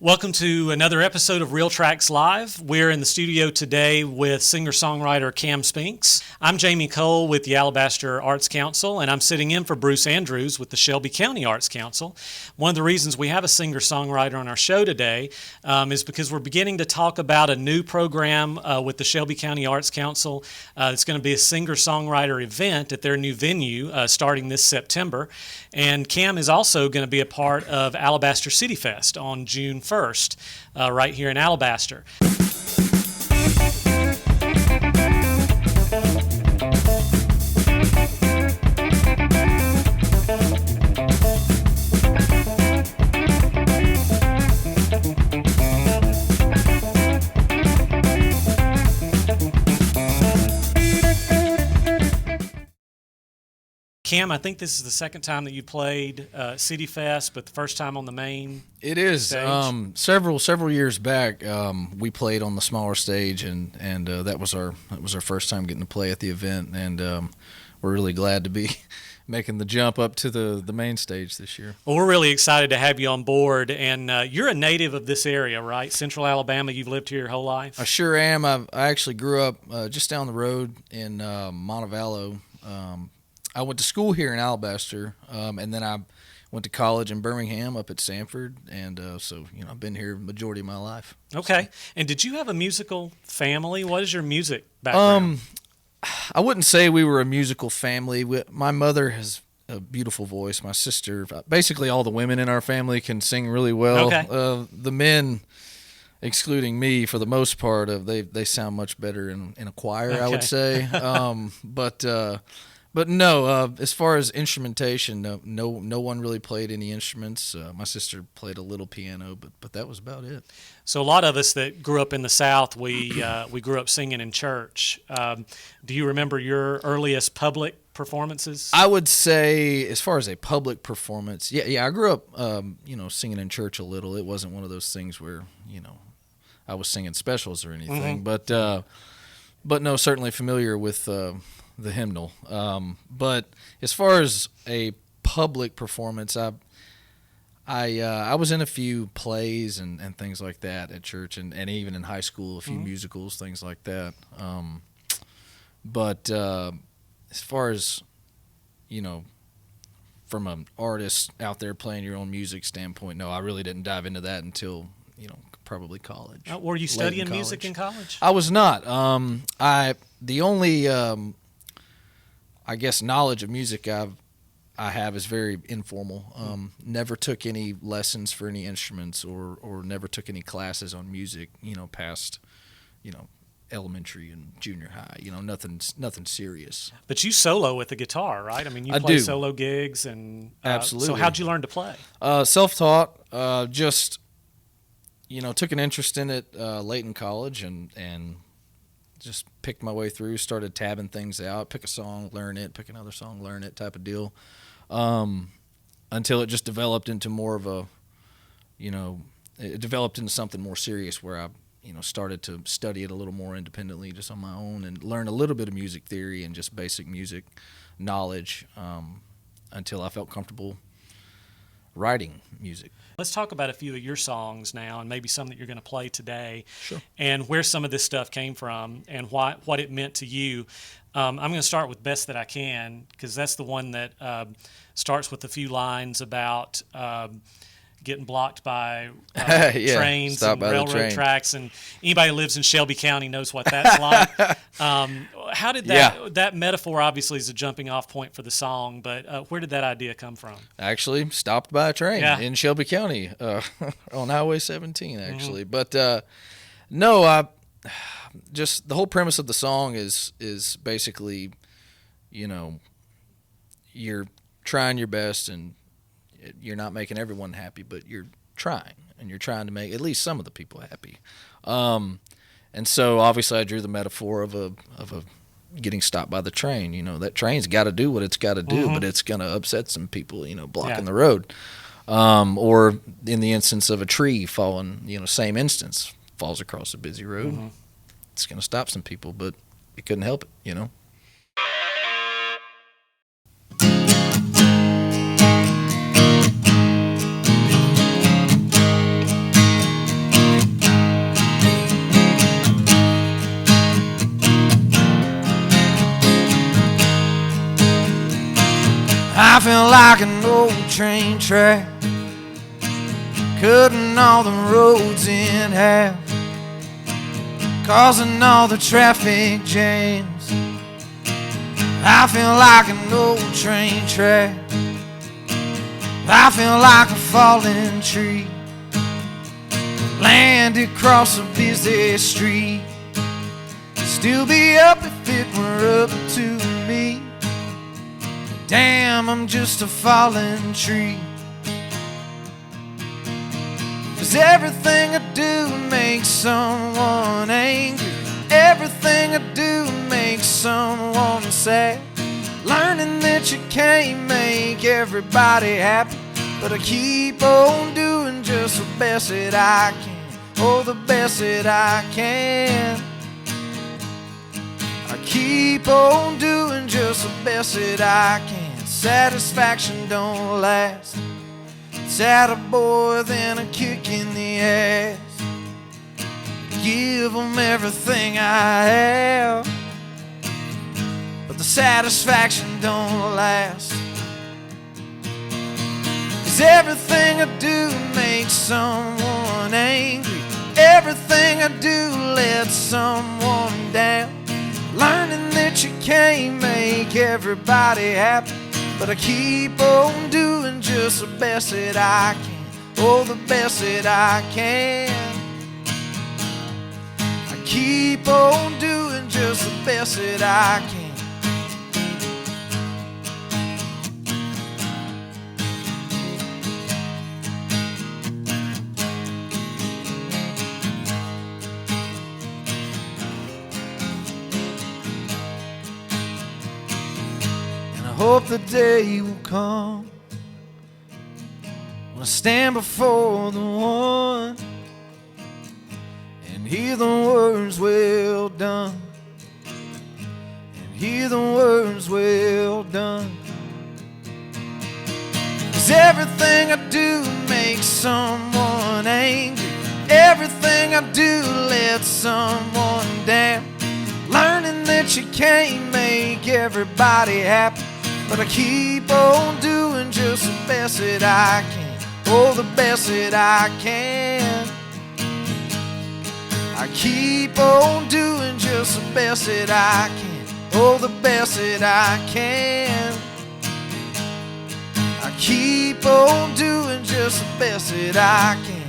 Welcome to another episode of Real Tracks Live. We're in the studio today with singer-songwriter Cam Spinks. I'm Jamie Cole with the Alabaster Arts Council, and I'm sitting in for Bruce Andrews with the Shelby County Arts Council. One of the reasons we have a singer-songwriter on our show today is because we're beginning to talk about a new program with the Shelby County Arts Council. It's going to be a singer-songwriter event at their new venue starting this September. And Cam is also going to be a part of Alabaster City Fest on June 1st, right here in Alabaster. Cam, I think this is the second time that you played City Fest, but the first time on the main. It is. Stage. Several years back, we played on the smaller stage, and that was our first time getting to play at the event, and we're really glad to be making the jump up to the main stage this year. Well, we're really excited to have you on board, and you're a native of this area, right? Central Alabama. You've lived here your whole life. I sure am. I actually grew up just down the road in Montevallo. I went to school here in Alabaster, and then I went to college in Birmingham up at Sanford, and so I've been here the majority of my life. Okay. And did you have a musical family? What is your music background? I wouldn't say we were a musical family. My mother has a beautiful voice. My sister, basically all the women in our family can sing really well. Okay. The men, excluding me, for the most part, they sound much better in a choir, Okay. I would say. But no, as far as instrumentation, no one really played any instruments. My sister played a little piano, but that was about it. So a lot of us that grew up in the South, we grew up singing in church. Do you remember your earliest public performances? I would say, as far as a public performance, yeah, I grew up, singing in church a little. It wasn't one of those things where, I was singing specials or anything, Mm-hmm. but no, certainly familiar with the hymnal. But as far as a public performance, I was in a few plays and things like that at church, and even in high school, a few Mm-hmm. musicals, things like that. But as far as, from an artist out there playing your own music standpoint, no, I really didn't dive into that until, probably college. Were you Late studying music in college? I was not. The only I guess knowledge of music I have is very informal. Never took any lessons for any instruments or never took any classes on music, past, elementary and junior high. Nothing serious. But you solo with the guitar, right? I mean, you I play do. solo gigs and Absolutely. So how'd you learn to play? Self-taught. Just took an interest in it late in college and just picked my way through, started tabbing things out, pick a song, learn it, pick another song, learn it type of deal, until it just developed into more of a, it developed into something more serious where I, started to study it a little more independently just on my own and learn a little bit of music theory and just basic music knowledge until I felt comfortable writing music. Let's talk about a few of your songs now and maybe some that you're going to play today. Sure. And where some of this stuff came from and what it meant to you. I'm going to start with Best That I Can because that's the one that starts with a few lines about getting blocked by trains stopped and by the railroad train. tracks. And anybody who lives in Shelby County knows what that's like. How did that metaphor obviously is a jumping off point for the song, but where did that idea come from? Actually, stopped by a train in Shelby County on Highway 17, actually. Mm-hmm. But no, I just the whole premise of the song is basically, you're trying your best and you're not making everyone happy, but you're trying, and you're trying to make at least some of the people happy. And so obviously I drew the metaphor of a getting stopped by the train. That train's got to do what it's got to do, Mm-hmm. but it's going to upset some people, blocking the road. Or in the instance of a tree falling, same instance, falls across a busy road. Mm-hmm. It's going to stop some people, but you couldn't help it, I feel like an old train track, cutting all the roads in half, causing all the traffic jams. I feel like an old train track, I feel like a falling tree, landed across a busy street. Still be up if it were up to me. Damn, I'm just a fallen tree. 'Cause everything I do makes someone angry. Everything I do makes someone sad. Learning that you can't make everybody happy, but I keep on doing just the best that I can. Oh, the best that I can. I keep on doing just the best that I can. Satisfaction don't last. It's attaboy, then a kick in the ass. Give them everything I have, but the satisfaction don't last. 'Cause everything I do makes someone angry. Everything I do lets someone down. Learning that you can't make everybody happy, but I keep on doing just the best that I can. Oh, the best that I can. I keep on doing just the best that I can. Hope the day will come when I stand before the one and hear the words, well done, and hear the words, well done. 'Cause everything I do makes someone angry. Everything I do lets someone down. Learning that you can't make everybody happy, but I keep on doing just the best that I can. Oh, the best that I can. I keep on doing just the best that I can. Oh, the best that I can. I keep on doing just the best that I can.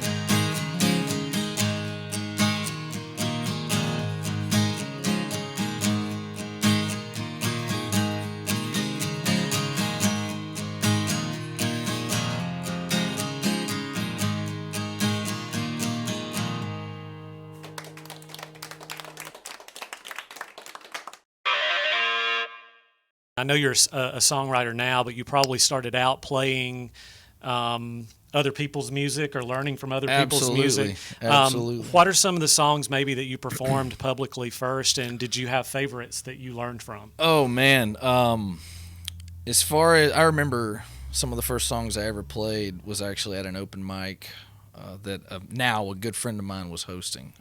I know you're a songwriter now, but you probably started out playing other people's music or learning from other people's music. Absolutely. What are some of the songs maybe that you performed publicly first, and did you have favorites that you learned from? Oh, man. As far as I remember, some of the first songs I ever played was actually at an open mic that now a good friend of mine was hosting.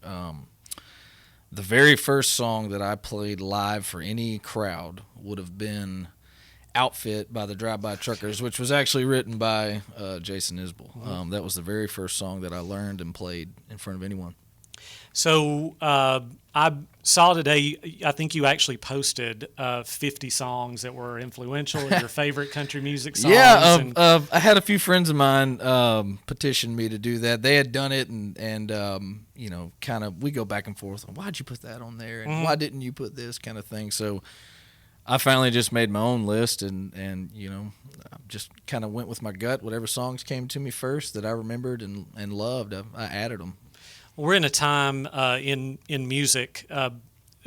The very first song that I played live for any crowd would have been Outfit by the Drive-By Truckers, which was actually written by Jason Isbell. Mm-hmm. That was the very first song that I learned and played in front of anyone. So I saw today, I think you actually posted 50 songs that were influential in your favorite country music songs. Yeah, I had a few friends of mine petition me to do that. They had done it, and you know, kind of, we go back and forth. Why'd you put that on there? And why didn't you put this kind of thing? So I finally just made my own list, and you know, just kind of went with my gut. Whatever songs came to me first that I remembered and loved, I added them. We're in a time in music,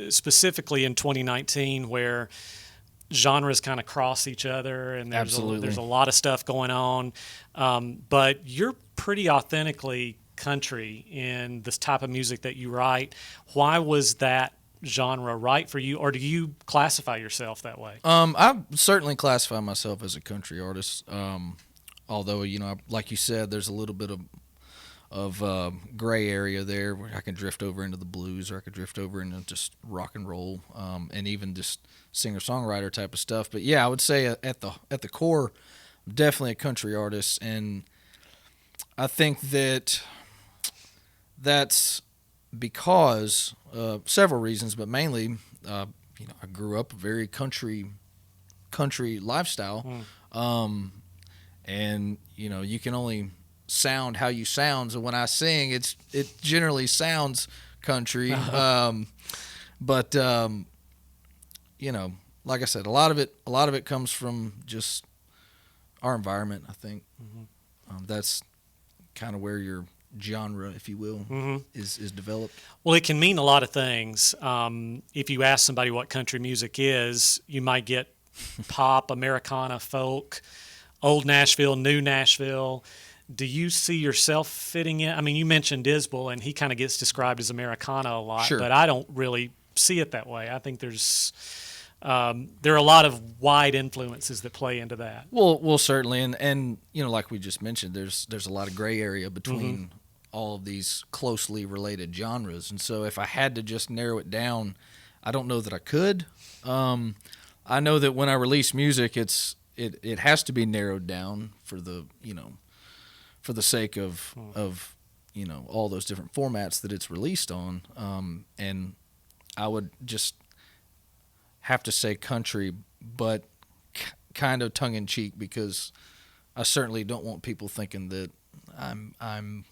specifically in 2019, where genres kind of cross each other, and there's a lot of stuff going on. But you're pretty authentically country in this type of music that you write. Why was that genre right for you, or do you classify yourself that way? I certainly classify myself as a country artist. Although, you know, like you said, there's a little bit of gray area there where I can drift over into the blues, or I could drift over into just rock and roll, and even just singer-songwriter type of stuff. But yeah, I would say at the core, I'm definitely a country artist, and I think that's because several reasons, but mainly, I grew up a very country lifestyle, and you can only sound how you sound. So when I sing, it generally sounds country, but like I said, a lot of it comes from just our environment. I think that's kind of where your genre, if you will, is developed. Well, it can mean a lot of things. If you ask somebody what country music is, you might get pop, Americana, folk, old Nashville, new Nashville. Do you see yourself fitting in? I mean, you mentioned Isbell, and he kind of gets described as Americana a lot, Sure. but I don't really see it that way. I think there are a lot of wide influences that play into that. Well, certainly, and like we just mentioned, there's a lot of gray area between all of these closely related genres, and so if I had to just narrow it down, I don't know that I could. I know that when I release music, it has to be narrowed down for the sake of all those different formats that it's released on, and I would just have to say country, but kind of tongue in cheek, because I certainly don't want people thinking that I'm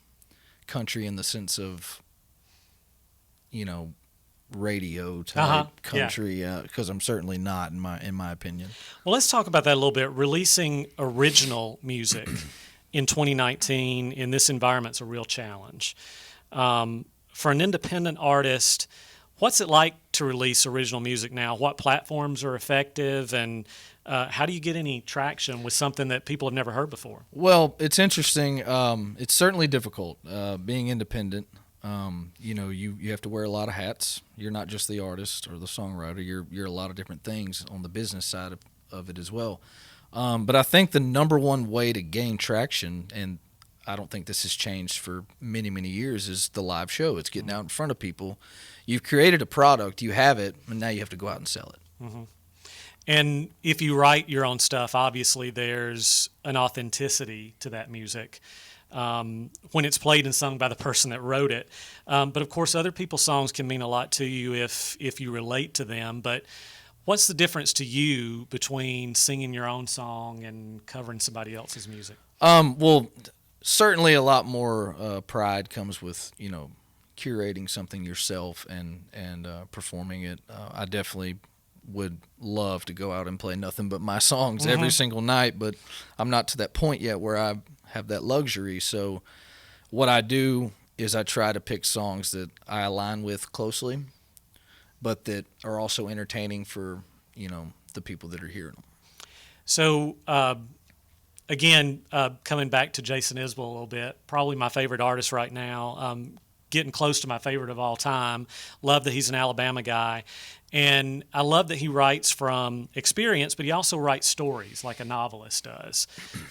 country in the sense of radio type country, because I'm certainly not in my opinion. Well, let's talk about that a little bit. Releasing original music in 2019 in this environment is a real challenge. For an independent artist, what's it like to release original music now? What platforms are effective, and how do you get any traction with something that people have never heard before? Well, it's interesting. It's certainly difficult being independent. You have to wear a lot of hats. You're not just the artist or the songwriter. You're a lot of different things on the business side of it as well. But I think the number one way to gain traction, and I don't think this has changed for many, many years, is the live show. It's getting out in front of people. You've created a product, you have it, and now you have to go out and sell it. And if you write your own stuff, obviously there's an authenticity to that music when it's played and sung by the person that wrote it. But of course, other people's songs can mean a lot to you if you relate to them. But what's the difference to you between singing your own song and covering somebody else's music? Well, certainly a lot more pride comes with curating something yourself and performing it. I definitely would love to go out and play nothing but my songs every single night, but I'm not to that point yet where I have that luxury. So what I do is I try to pick songs that I align with closely, but that are also entertaining for the people that are hearing them. So again, coming back to Jason Isbell a little bit, probably my favorite artist right now, getting close to my favorite of all time. Love that he's an Alabama guy. And I love that he writes from experience, but he also writes stories like a novelist does.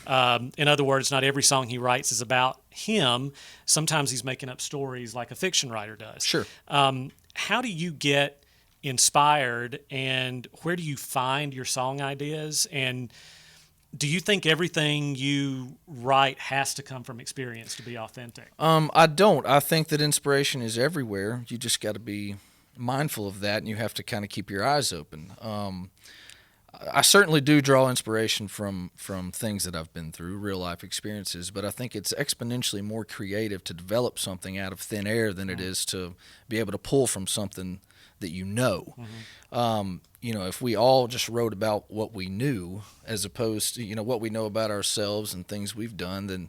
In other words, not every song he writes is about him. Sometimes he's making up stories like a fiction writer does. Sure. How do you get inspired, and where do you find your song ideas? And do you think everything you write has to come from experience to be authentic? I don't. I think that inspiration is everywhere. You just got to be mindful of that, and you have to kind of keep your eyes open. I certainly do draw inspiration from things that I've been through, real life experiences, but I think it's exponentially more creative to develop something out of thin air than it is to be able to pull from something that you know. If we all just wrote about what we knew as opposed to what we know about ourselves and things we've done, then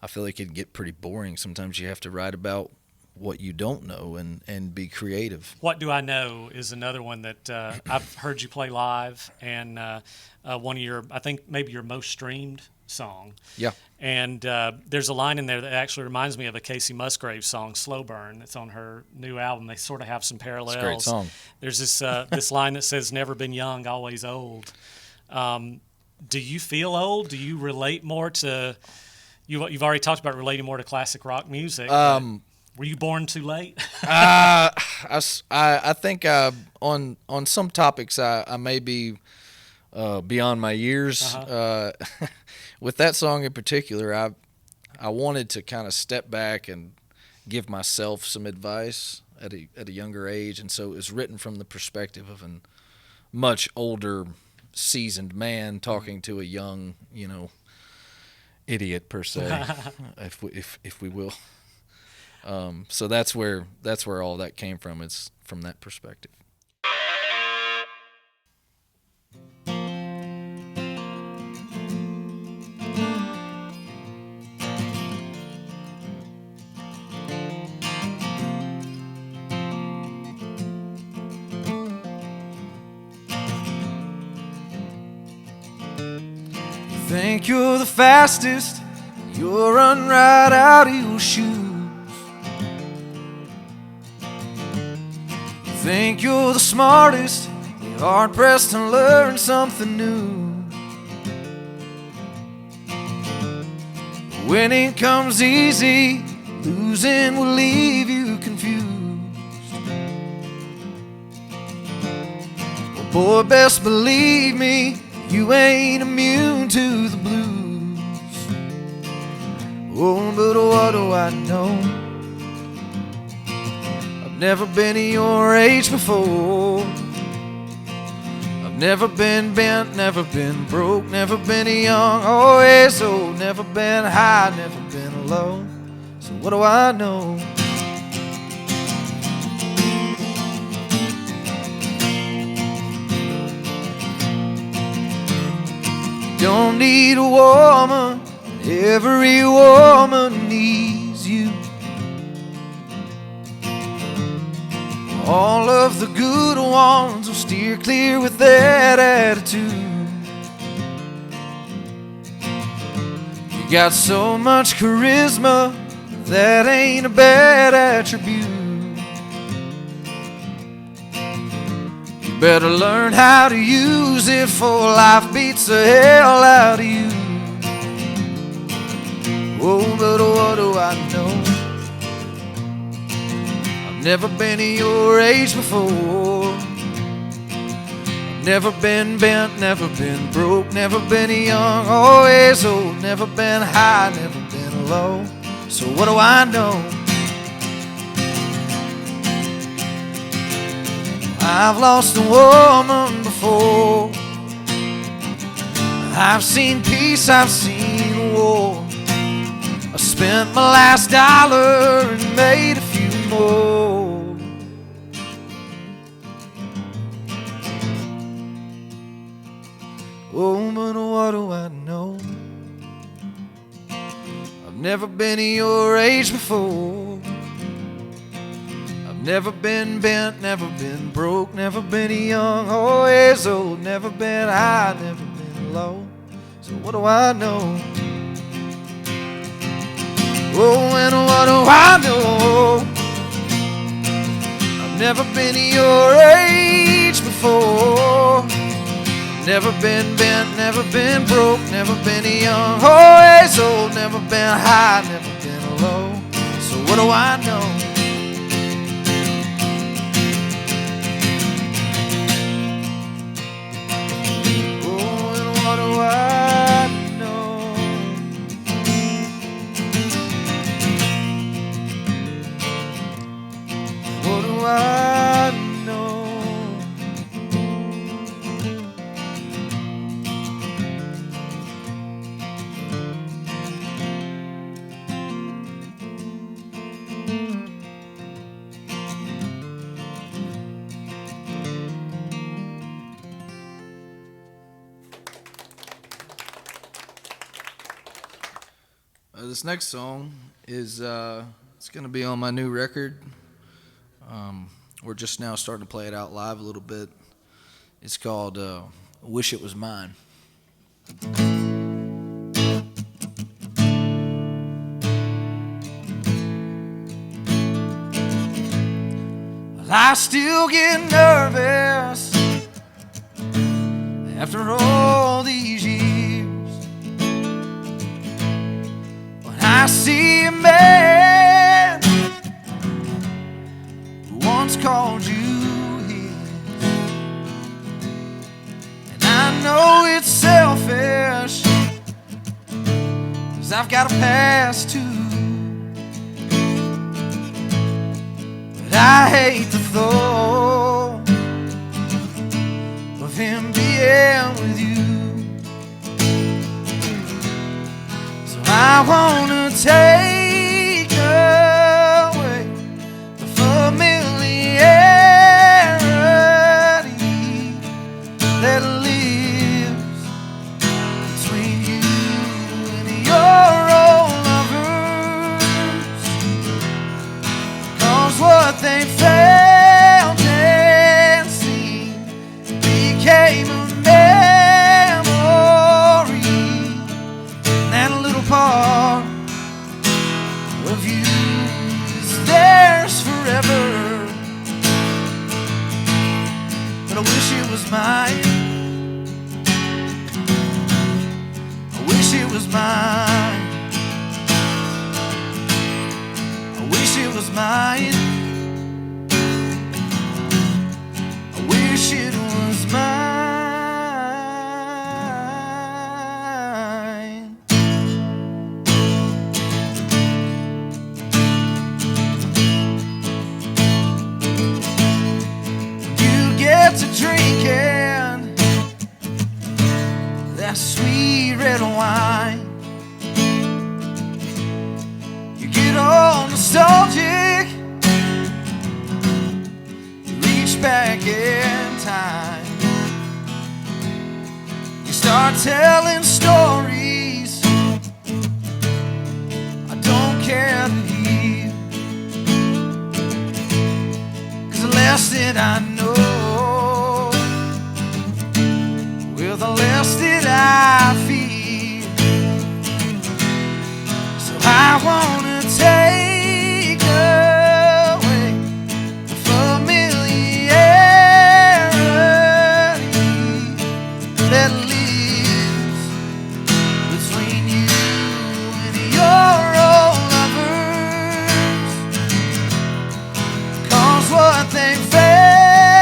I feel like it'd get pretty boring. Sometimes you have to write about what you don't know and be creative. What Do I Know is another one that I've heard you play live, and one of your, I think maybe your most streamed song. Yeah. And there's a line in there that actually reminds me of a Casey Musgraves song, Slow Burn. It's on her new album. They sort of have some parallels. It's a great song. There's this this line that says, "Never been young, always old." Do you feel old? Do you relate more to You've already talked about relating more to classic rock music. Were you born too late? I think on some topics I may be beyond my years. With that song in particular, I wanted to kind of step back and give myself some advice at a younger age, and so it was written from the perspective of a much older, seasoned man talking to a young, idiot per se, if we will. So that's where all that came from. It's from that perspective. Think you're the fastest, you'll run right out of your shoes. You think you're the smartest, you're hard pressed to learn something new. Winning comes easy, losing will leave you confused. Well, boy, best believe me, you ain't immune to the blues. Oh, but what do I know? I've never been at your age before. I've never been bent, never been broke, never been young, always old, never been high, never been low. So what do I know? Don't need a woman, every woman needs you. All of the good ones will steer clear with that attitude. You got so much charisma, that ain't a bad attribute. Better learn how to use it, for life beats the hell out of you. Oh, but what do I know? I've never been at your age before. I've never been bent, never been broke, never been young, always old, never been high, never been low. So what do I know? I've lost a woman before. I've seen peace, I've seen war. I spent my last dollar and made a few more. Oh, but what do I know? I've never been at your age before. Never been bent, never been broke, never been young, always old, never been high, never been low. So what do I know? Oh, and what do I know? I've never been your age before. Never been bent, never been broke, never been young, always old, never been high, never been low. So what do I know? What do I know? What do I know? This next song is it's going to be on my new record. We're just now starting to play it out live a little bit. It's called Wish It Was Mine. Well, I still get nervous after all these years. I see a man who once called you his, and I know it's selfish, 'cause I've got a past too. But I hate the thought of him being with you. So I wanna take away the familiarity that lives between you and your old lovers. 'Cause what they felt and seen became a memory, and that little part of you is theirs forever. But I wish it was mine. I wish it was mine. I wish it was mine. I wish it was mine. You get to drinking that sweet red wine. You get all nostalgic. You reach back in time. You start telling stories I don't care to hear. 'Cause the less that I know, well, the less that I feel. So I wanna take away the familiarity that lives between you and your old lovers. 'Cause what they felt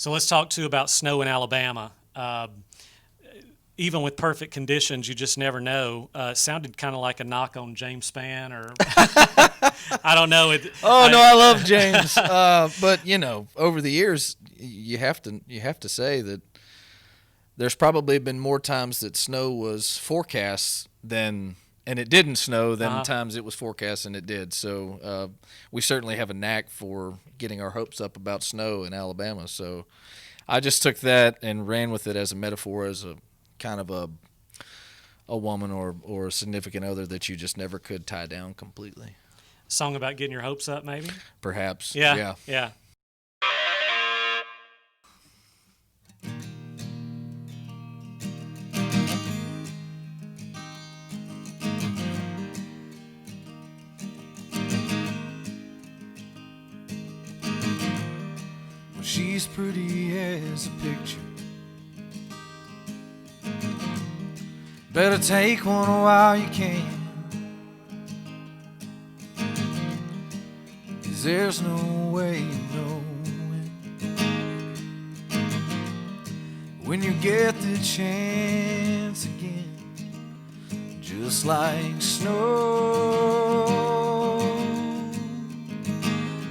So let's talk too about snow in Alabama. Even with perfect conditions, you just never know. It sounded kind of like a knock on James Spann, or I don't know. I love James, but over the years, you have to say that there's probably been more times that snow was forecast and it didn't snow than times it was forecast and it did. So we certainly have a knack for getting our hopes up about snow in Alabama. So I just took that and ran with it as a metaphor, as a kind of a woman or a significant other that you just never could tie down completely. Song about getting your hopes up, maybe? Perhaps. Yeah. Well, she's pretty as a picture. Better take one while you can, 'cause there's no way of knowing when you get the chance again. Just like snow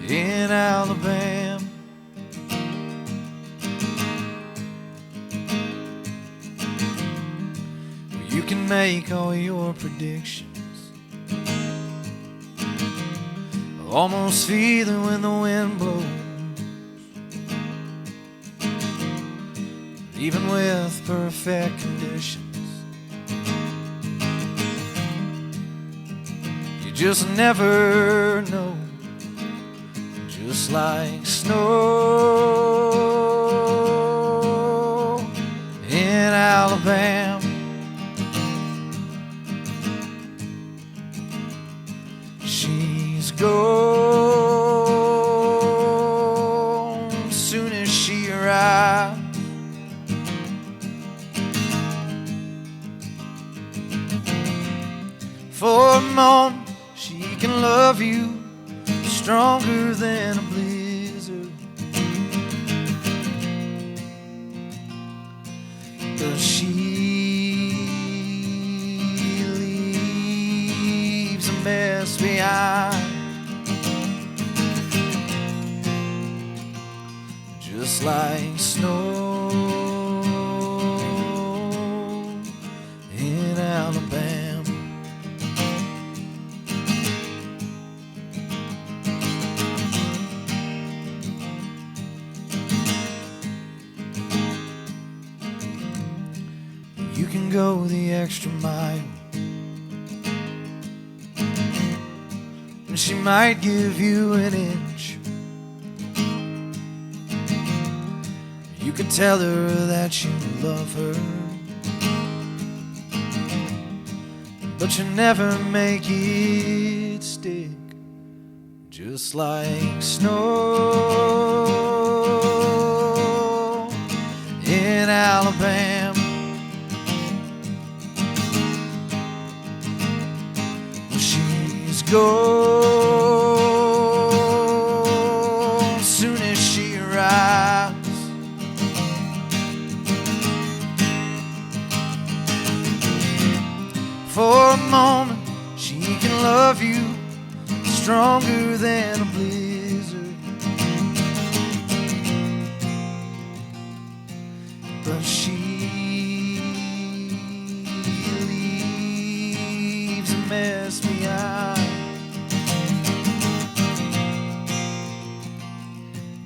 in Alabama, you can make all your predictions, almost feel it when the wind blows. Even with perfect conditions, you just never know. Just like snow in Alabama, she's gone soon as she arrives. For a moment she can love you stronger than a blizzard, but she leaves a mess behind. Just like snow in Alabama. You can go the extra mile, and she might give you an inch. You could tell her that you love her, but you never make it stick. Just like snow in Alabama, she's gone soon as she arrives. For a moment she can love you stronger than a blizzard, but she leaves a mess behind.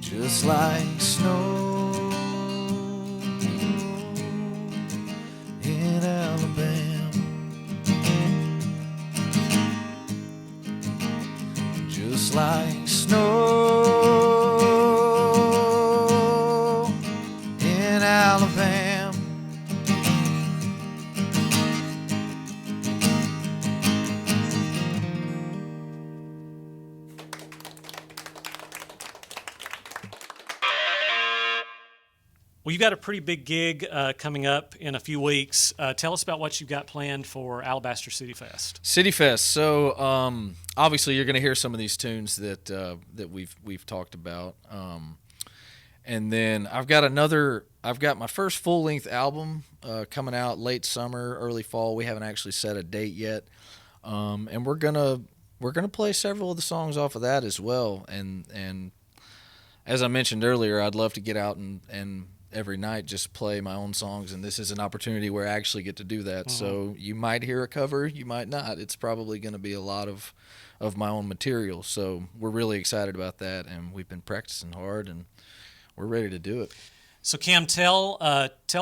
Just like snow in Alabama, just like snow in Alabama. Well, you got a pretty big gig coming up in a few weeks. Tell us about what you've got planned for Alabaster City Fest. City Fest. So obviously you're going to hear some of these tunes that we've talked about, And then I've got my first full-length album coming out late summer, early fall. We haven't actually set a date yet. And we're gonna play several of the songs off of that as well. And as I mentioned earlier, I'd love to get out and every night just play my own songs, and this is an opportunity where I actually get to do that. So you might hear a cover, you might not. It's probably going to be a lot of my own material. So we're really excited about that, and we've been practicing hard, and we're ready to do it. So Cam, tell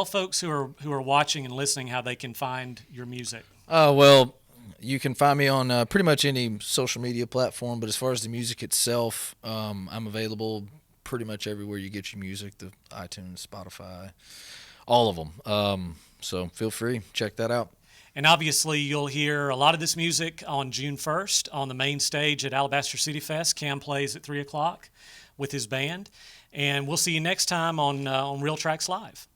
folks who are watching and listening how they can find your music. Well, you can find me on pretty much any social media platform, but as far as the music itself, I'm available pretty much everywhere you get your music, the iTunes, Spotify, all of them. So feel free, check that out. And obviously you'll hear a lot of this music on June 1st on the main stage at Alabaster City Fest. Cam plays at 3 o'clock with his band. And we'll see you next time on Real Tracks Live.